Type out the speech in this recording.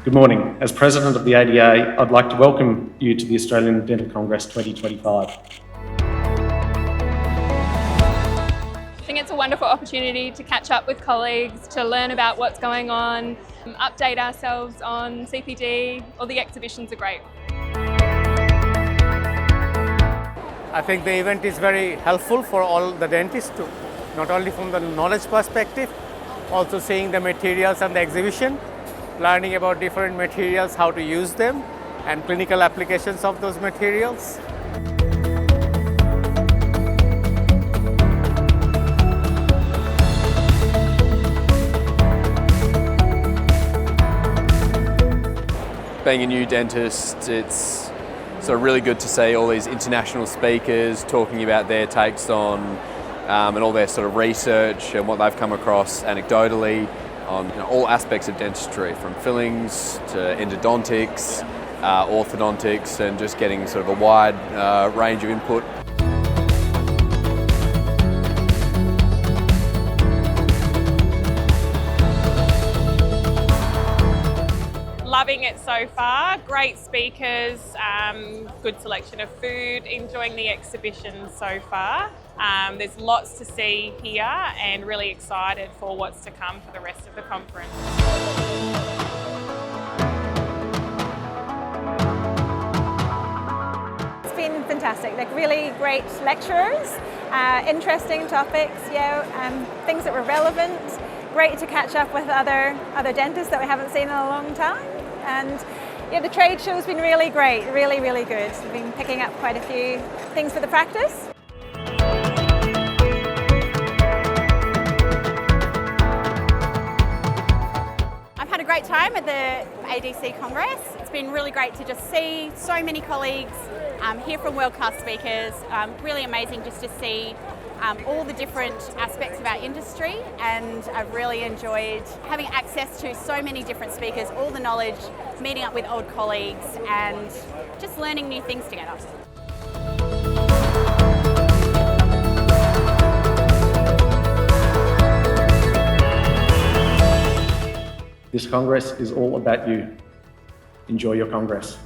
Good morning. As President of the ADA, I'd like to welcome you to the Australian Dental Congress 2025. I think it's a wonderful opportunity to catch up with colleagues, to learn about what's going on, update ourselves on CPD. All the exhibitions are great. I think the event is very helpful for all the dentists too, not only from the knowledge perspective, also seeing the materials and the exhibition, learning about different materials, how to use them, and clinical applications of those materials. Being a new dentist, it's sort of really good to see all these international speakers talking about their takes on and all their sort of research and what they've come across anecdotally on all aspects of dentistry, from fillings to endodontics, orthodontics, and just getting sort of a wide range of input. Loving it so far, great speakers, good selection of food, enjoying the exhibition so far. There's lots to see here and really excited for what's to come for the rest of the conference. It's been fantastic, like really great lecturers, interesting topics, things that were relevant. Great to catch up with other dentists that we haven't seen in a long time. And yeah, the trade show's been really great, really, really good. We've been picking up quite a few things for the practice. I've had a great time at the ADC Congress. It's been really great to just see so many colleagues, hear from world-class speakers. Really amazing just to see all the different aspects of our industry, and I've really enjoyed having access to so many different speakers, all the knowledge, meeting up with old colleagues and just learning new things together. This Congress is all about you. Enjoy your Congress.